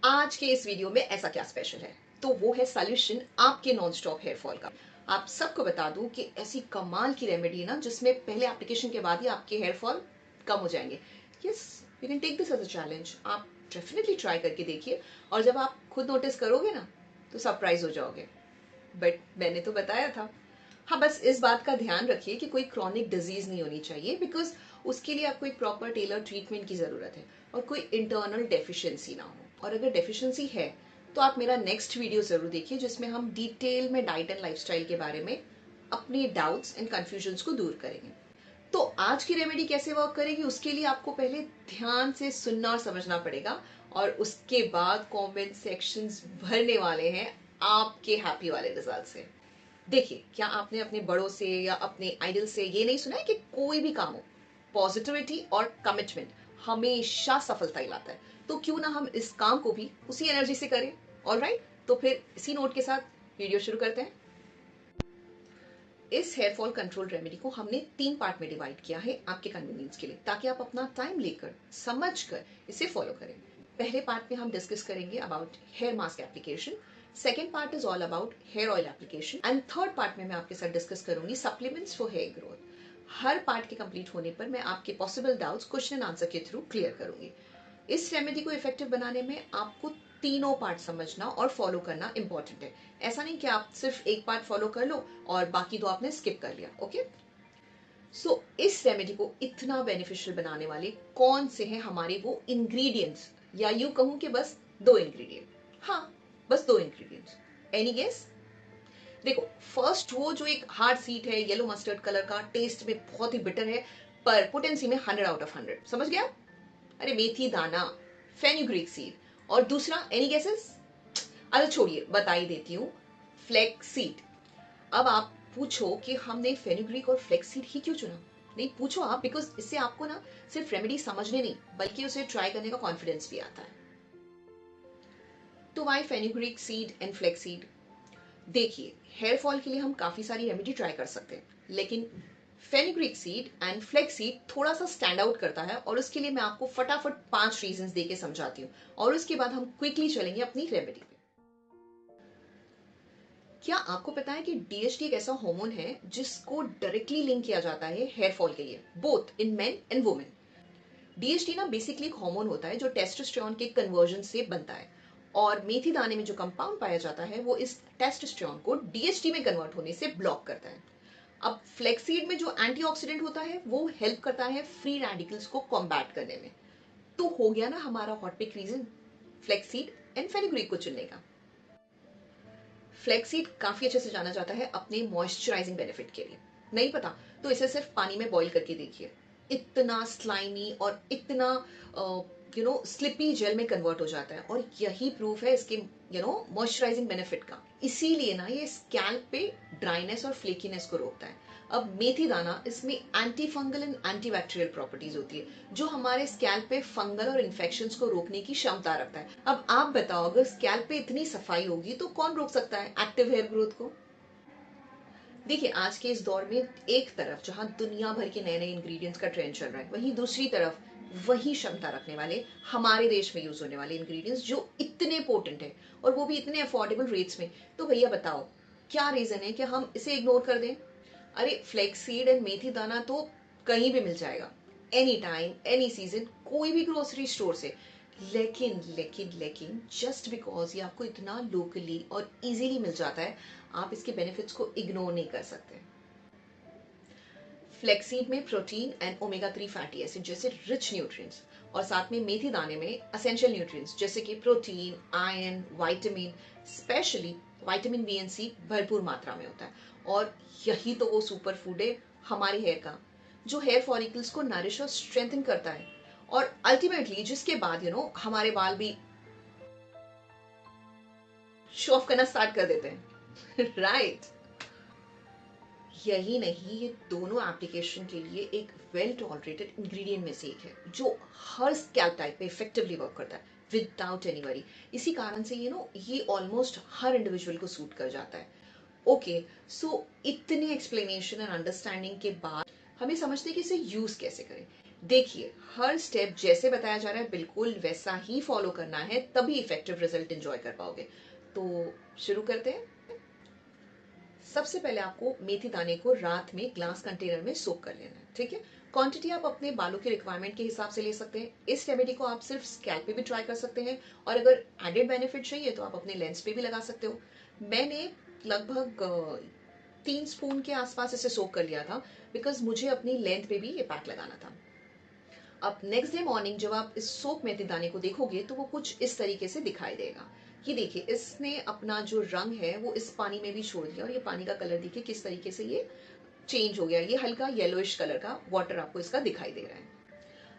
आज के इस वीडियो में ऐसा क्या स्पेशल है, तो वो है सॉल्यूशन आपके नॉन स्टॉप हेयर फॉल का। आप सबको बता दूं कि ऐसी कमाल की रेमेडी ना जिसमें पहले एप्लीकेशन के बाद ही आपके हेयर फॉल कम हो जाएंगे। Yes, you can take this as a challenge. आप डेफिनेटली ट्राई करके देखिए और जब आप खुद नोटिस करोगे ना तो सरप्राइज हो जाओगे। बट मैंने तो बताया था। हाँ, बस इस बात का ध्यान रखिए कि कोई क्रॉनिक डिजीज नहीं होनी चाहिए, बिकॉज उसके लिए आपको एक प्रॉपर टेलर ट्रीटमेंट की जरूरत है और कोई इंटरनल डेफिशिएंसी ना हो। और अगर डेफिशिएंसी है तो आप मेरा नेक्स्ट वीडियो जरूर देखिए जिसमें हम डिटेल में डाइट एंड लाइफस्टाइल के बारे में अपने डाउट्स एंड कंफ्यूजन्स को दूर करेंगे। तो आज की रेमेडी कैसे वर्क करेगी उसके लिए आपको पहले ध्यान से सुनना और समझना पड़ेगा, और उसके बाद कमेंट सेक्शंस भरने वाले हैं आपके हैप्पी वाले रिजल्ट से। देखिए, क्या आपने अपने बड़ों से या अपने आइडल से ये नहीं सुना है कि कोई भी काम हो, पॉजिटिविटी और कमिटमेंट हमेशा सफलता ही लाता है। तो क्यों ना हम इस काम को भी उसी एनर्जी से करें। ऑलराइट, तो फिर इसी नोट के साथ वीडियो शुरू करते हैं। इस हेयर फॉल कंट्रोल रेमेडी को हमने 3 पार्ट में डिवाइड किया है आपके कन्वीनियंस के लिए, ताकि आप अपना टाइम लेकर समझकर इसे फॉलो करें। पहले पार्ट में हम डिस्कस करेंगे about hair mask application, second part is all about hair oil application, and third part में मैं आपके साथ डिस्कस करूंगी सप्लीमेंट्स फॉर हेयर ग्रोथ। हर पार्ट के कंप्लीट होने पर मैं आपके possible doubts question and answer के थ्रू क्लियर करूंगी। इस रेमेडी को इफेक्टिव बनाने में आपको तीनों पार्ट समझना और फॉलो करना इंपॉर्टेंट है। ऐसा नहीं कि आप सिर्फ एक पार्ट फॉलो कर लो और बाकी दो आपने स्किप कर लिया। ओके, सो इस रेमेडी को इतना बेनिफिशियल बनाने वाले कौन से हैं हमारे वो इंग्रेडिएंट्स, या यूं कहूं कि बस 2 इंग्रेडिएंट। हाँ, बस 2 इंग्रेडिएंट्स। Any guess? देखो, फर्स्ट वो जो एक हार्ड सीट है येलो मस्टर्ड कलर का, टेस्ट में बहुत ही बिटर है पर पोटेंसी में 100 आउट ऑफ 100। समझ गया? अरे मेथी दाना, फेन्यूग्रीक सीड। और दूसरा एनी गेसेस? अरे छोड़िए, बता ही देती हूँ, फ्लेक्स सीड। अब आप पूछो कि हमने फेन्यूग्रीक और फ्लेक्स सीड ही क्यों चुना। नहीं, पूछो आप, बिकॉज इससे आपको ना सिर्फ रेमेडी समझने नहीं बल्कि उसे ट्राई करने का कॉन्फिडेंस भी आता है। तो why fenugreek seed and flax seed? देखिए, हेयर फॉल के लिए हम काफी सारी रेमेडी ट्राई कर सकते हैं, लेकिन fenugreek seed and flax seed थोड़ा सा स्टैंड आउट करता है, और उसके लिए मैं आपको फटाफट 5 रीजंस देके समझाती हूँ और उसके बाद हम क्विकली चलेंगे अपनी रेमेडी पे। क्या आपको पता है कि डीएचटी एक ऐसा हार्मोन है जिसको डायरेक्टली लिंक किया जाता है हेयर फॉल के लिए, both in main and women. DHT ना बेसिकली एक हार्मोन होता है जो टेस्टोस्टेरोन के कन्वर्जन से बनता है, और मेथी दाने में जो कंपाउंड पाया जाता है वो इस टेस्टोस्टेरोन को डीएचटी में कन्वर्ट होने से ब्लॉक करता है। अब फ्लेक्सीड में जो एंटीऑक्सीडेंट होता है वो हेल्प करता है फ्री रेडिकल्स को कॉम्बैट करने में। तो हो गया ना हमारा hot pick reason flaxseed and fenugreek को चुनने का। फ्लेक्सीड काफी अच्छे से जाना जाता है अपने मॉइस्चराइजिंग बेनिफिट के लिए। नहीं पता तो इसे सिर्फ पानी में बॉईल करके देखिए, इतना स्लाइमी और इतना स्लिपी जेल में कन्वर्ट हो जाता है, और यही प्रूफ है इसके मॉइस्चराइजिंग बेनिफिट का। इसीलिए ना ये स्कैल्प पे ड्राइनेस और फ्लेकीनेस को रोकता है। अब मेथी दाना, इसमें anti fungal and anti bacterial properties होती है जो हमारे स्कैल्प पे फंगल और इन्फेक्शंस को रोकने की क्षमता रखता है। अब आप बताओ, अगर स्कैल्प पे इतनी सफाई होगी तो कौन रोक सकता है एक्टिव हेयर ग्रोथ को। देखिए, आज के इस दौर में एक तरफ जहां दुनिया भर के नए नए इंग्रेडिएंट्स का ट्रेंड चल रहा है, वहीं दूसरी तरफ वही क्षमता रखने वाले हमारे देश में यूज होने वाले इंग्रेडिएंट्स जो इतने पोटेंट है और वो भी इतने अफोर्डेबल रेट्स में। तो भैया बताओ, क्या रीजन है कि हम इसे इग्नोर कर दें? अरे फ्लेक्स सीड एंड मेथी दाना तो कहीं भी मिल जाएगा, एनी टाइम एनी सीजन, कोई भी ग्रोसरी स्टोर से। लेकिन लेकिन लेकिन जस्ट बिकॉज ये आपको इतना लोकली और इजीली मिल जाता है, आप इसके बेनिफिट्स को इग्नोर नहीं कर सकते। फ्लेक्सीड में protein and omega 3 fatty acid जैसे रिच न्यूट्रिएंट्स, और साथ में मेथी दाने में एसेंशियल न्यूट्रिएंट्स जैसे कि protein, iron, vitamin, specially vitamin B and C भरपूर मात्रा में होता है। और यही तो वो सुपर फूड है हमारे हेयर का, जो हेयर फॉलिकल्स को नरिश और स्ट्रेंथन करता है, और अल्टीमेटली जिसके बाद हमारे बाल भी शो ऑफ करना स्टार्ट कर देते हैं। राइट यही नहीं, ये दोनों एप्लीकेशन के लिए एक वेल टॉलरेटेड इंग्रेडिएंट में से एक है जो हर स्कैल्प टाइप पे इफेक्टिवली वर्क करता है विदाउट एनी वरी। इसी कारण से ये ऑलमोस्ट हर इंडिविजुअल को सूट कर जाता है। ओके, सो इतने एक्सप्लेनेशन एंड अंडरस्टैंडिंग के बाद हमें समझते हैं कि इसे यूज कैसे करें। देखिए, हर स्टेप जैसे बताया जा रहा है बिल्कुल वैसा ही फॉलो करना है, तभी इफेक्टिव रिजल्ट एंजॉय कर पाओगे। तो शुरू करते हैं। सबसे पहले आपको मेथी दाने को रात में ग्लास कंटेनर में सोक कर लेना है, ठीक है। क्वांटिटी आप अपने बालों की रिक्वायरमेंट के हिसाब से ले सकते हैं। इस रेमेडी को आप सिर्फ स्कैल्प पे भी ट्राई कर सकते हैं, और अगर एडेड बेनिफिट चाहिए तो आप अपने लेंस पे भी लगा सकते हो। मैंने लगभग 3 स्पून के आसपास इसे सोक कर लिया था, बिकॉज मुझे अपनी लेंथ पे भी ये पैक लगाना था। अब नेक्स्ट डे मॉर्निंग जब आप इस सोप मेथी दाने को देखोगे तो वो कुछ इस तरीके से दिखाई देगा। ये देखिए, इसने अपना जो रंग है वो इस पानी में भी छोड़ दिया, और ये पानी का कलर देखिए किस तरीके से ये चेंज हो गया। ये हल्का येलोइश कलर का वाटर आपको इसका दिखाई दे रहा है।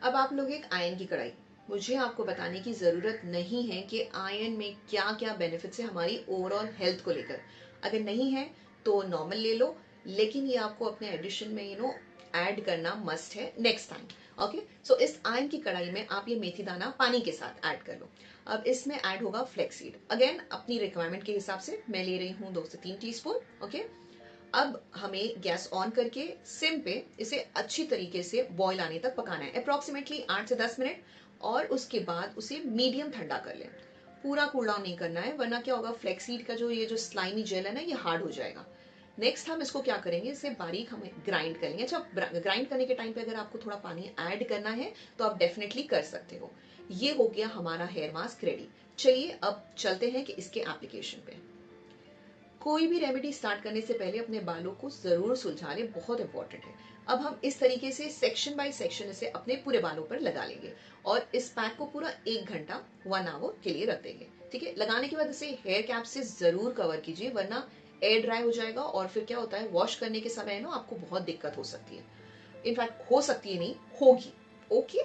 अब आप लोग एक आयन की कढ़ाई, मुझे आपको बताने की जरूरत नहीं है कि आयन में क्या क्या बेनिफिट्स है हमारी ओवरऑल हेल्थ को लेकर। अगर नहीं है तो नॉर्मल ले लो, लेकिन ये आपको अपने एडिशन में ऐड करना मस्ट है नेक्स्ट टाइम। ओके, सो इस आयन की कढ़ाई में आप ये मेथी दाना पानी के साथ ऐड कर लो। अब इसमें ऐड होगा फ्लेक्सीड, अगेन अपनी रिक्वायरमेंट के हिसाब से मैं ले रही हूँ 2 से 3 टीस्पून। ओके, अब हमें गैस ऑन करके सिम पे इसे अच्छी तरीके से बॉईल आने तक पकाना है, अप्रोक्सीमेटली 8 से 10 मिनट, और उसके बाद उसे मीडियम ठंडा कर लें। पूरा कूल डाउन नहीं करना है, वरना क्या होगा, फ्लेक्सीड का जो स्लाइमी जेल है ना, ये हार्ड हो जाएगा। नेक्स्ट हम इसको क्या करेंगे, इसे बारीक हमें ग्राइंड करेंगे। अच्छा, ग्राइंड करने के टाइम पे अगर आपको थोड़ा पानी ऐड करना है तो आप डेफिनेटली कर सकते हो। ये हो गया हमारा हेयर मास्क रेडी। चलिए अब चलते हैं कि इसके एप्लीकेशन पे। कोई भी रेमेडी स्टार्ट करने से पहले अपने बालों को जरूर सुलझा ले, बहुत इंपॉर्टेंट है। अब हम इस तरीके से सेक्शन बाय सेक्शन इसे अपने पूरे बालों पर लगा लेंगे, और इस पैक को पूरा 1 घंटा 1 आवर के लिए रख देंगे। ठीक है, लगाने के बाद इसे हेयर कैप से जरूर कवर कीजिए, वरना एयर ड्राई हो जाएगा, और फिर क्या होता है, वॉश करने के समय ना आपको बहुत दिक्कत हो सकती है। इनफैक्ट हो सकती है नहीं, होगी। ओके,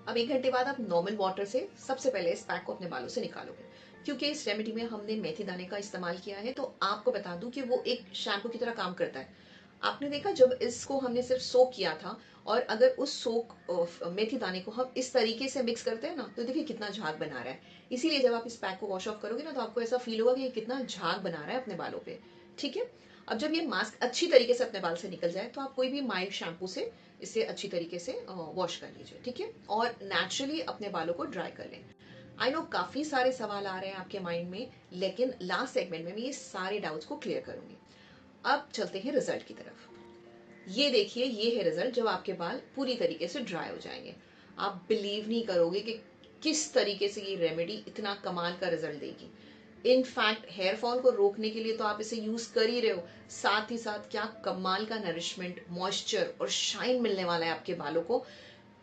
अब 1 घंटे बाद आप नॉर्मल वाटर से सबसे पहले इस पैक को अपने बालों से निकालोगे। क्योंकि इस रेमेडी में हमने मेथी दाने का इस्तेमाल किया है, तो आपको बता दूं कि वो एक शैम्पू की तरह काम करता है। आपने देखा जब इसको हमने सिर्फ सोक किया था, और अगर उस सोक मेथी दाने को हम इस तरीके से मिक्स करते हैं ना, तो देखिए कितना झाग बना रहा है। इसीलिए जब आप इस पैक को वॉश ऑफ करोगे ना, तो आपको ऐसा फील होगा कि ये कितना झाग बना रहा है अपने बालों पे। ठीक है, अब जब ये मास्क अच्छी तरीके से अपने बाल से निकल जाए, तो आप कोई भी माइल्ड शैम्पू से इसे अच्छी तरीके से वॉश कर लीजिए। ठीक है, और नेचुरली अपने बालों को ड्राई कर लें। आई नो काफी सारे सवाल आ रहे हैं आपके माइंड में, लेकिन लास्ट सेगमेंट में मैं ये सारे डाउट्स को क्लियर करूंगी। अब चलते हैं रिजल्ट की तरफ। ये देखिए, ये है रिजल्ट जब आपके बाल पूरी तरीके से ड्राई हो जाएंगे। आप बिलीव नहीं करोगे कि किस तरीके से ये रेमेडी इतना कमाल का रिजल्ट देगी। इनफैक्ट हेयर फॉल को रोकने के लिए तो आप इसे यूज कर ही रहे हो, साथ ही साथ क्या कमाल का नरिशमेंट, मॉइस्चर और शाइन मिलने वाला है आपके बालों को,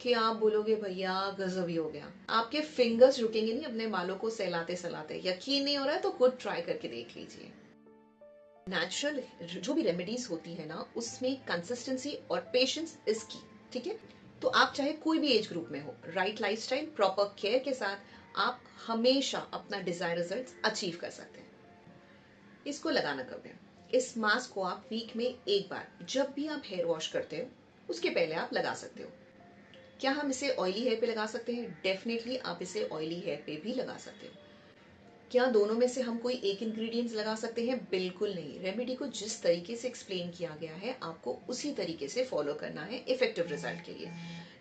कि आप बोलोगे भैया गजब ही हो गया। आपके फिंगर्स रुकेंगे नहीं अपने बालों को सहलाते सहलाते। यकीन नहीं हो रहा है तो खुद ट्राई करके देख लीजिए। नेचुरल जो भी रेमेडीज होती है ना, उसमें कंसिस्टेंसी और पेशेंस इज की। ठीक है, तो आप चाहे कोई भी एज ग्रुप में हो, राइट लाइफस्टाइल, प्रॉपर केयर के साथ आप हमेशा अपना डिजायर रिजल्ट्स अचीव कर सकते हैं। इसको लगाना कब है, इस मास्क को आप वीक में एक बार, जब भी आप हेयर वॉश करते हो उसके पहले आप लगा सकते हो। क्या हम इसे ऑयली हेयर पे लगा सकते हैं? डेफिनेटली आप इसे ऑयली हेयर पे भी लगा सकते हो। क्या दोनों में से हम कोई एक इंग्रेडिएंट्स लगा सकते हैं? बिल्कुल नहीं। रेमेडी को जिस तरीके से एक्सप्लेन किया गया है, आपको उसी तरीके से फॉलो करना है इफेक्टिव रिजल्ट के लिए।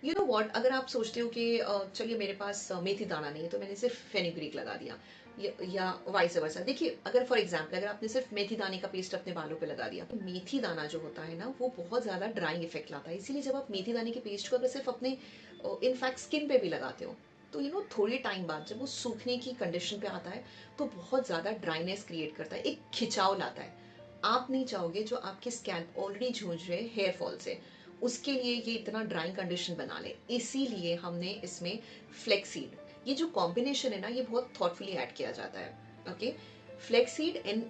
यू नो व्हाट, अगर आप सोचते हो कि चलिए मेरे पास मेथी दाना नहीं है तो मैंने सिर्फ फेनुग्रीक लगा दिया, या वाइस वर्सा। देखिए, अगर फॉर एग्जाम्पल अगर आपने सिर्फ मेथी दाने का पेस्ट अपने बालों पे लगा दिया, तो मेथी दाना जो होता है ना, वो बहुत ज्यादा ड्राइंग इफेक्ट लाता है। इसीलिए जब आप मेथी दाने के पेस्ट को अगर सिर्फ अपने इनफैक्ट स्किन पे भी लगाते हो, तो थोड़ी टाइम बाद जब वो सूखने की कंडीशन पे आता है, तो बहुत ज्यादा ड्राइनेस क्रिएट करता है, एक खिंचाव लाता है। आप नहीं चाहोगे जो आपकी स्कैल्प ऑलरेडी जूझ रहे हेयर फॉल से, उसके लिए ये इतना ड्राइंग कंडीशन बना ले। इसीलिए हमने इसमें फ्लेक्सीड, ये जो कॉम्बिनेशन है ना, ये बहुत थॉटफुली ऐड किया जाता है। ओके, फ्लेक्सीड एंड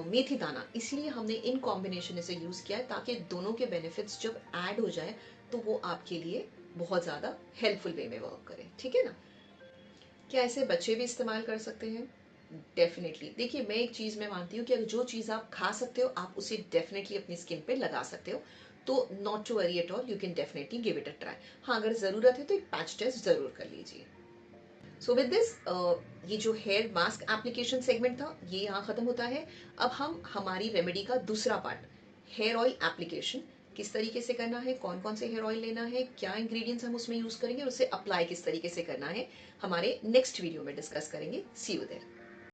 मेथी दाना, इसलिए हमने इन कॉम्बिनेशन से यूज किया है, ताकि दोनों के बेनिफिट्स जब ऐड हो जाए तो वो आपके लिए बहुत ज्यादा हेल्पफुल वे में वर्क करे। ठीक है ना। क्या ऐसे बच्चे भी इस्तेमाल कर सकते हैं? डेफिनेटली। देखिए, मैं एक चीज में मानती हूँ कि अगर जो चीज आप खा सकते हो, आप उसे डेफिनेटली अपनी स्किन पे लगा सकते हो। तो not to worry at all, you can definitely give it a try. हाँ, अगर जरूरत है तो एक पैच टेस्ट जरूर कर लीजिए। सो विद दिस, ये जो हेयर मास्क एप्लीकेशन सेगमेंट था, ये यहाँ खत्म होता है। अब हम हमारी रेमेडी का दूसरा पार्ट, हेयर ऑयल एप्लीकेशन, किस तरीके से करना है, कौन कौन से हेयर ऑयल लेना है, क्या इंग्रेडिएंट्स हम उसमें यूज करेंगे और उसे अप्लाई किस तरीके से करना है, हमारे नेक्स्ट वीडियो में डिस्कस करेंगे। सी यू देयर।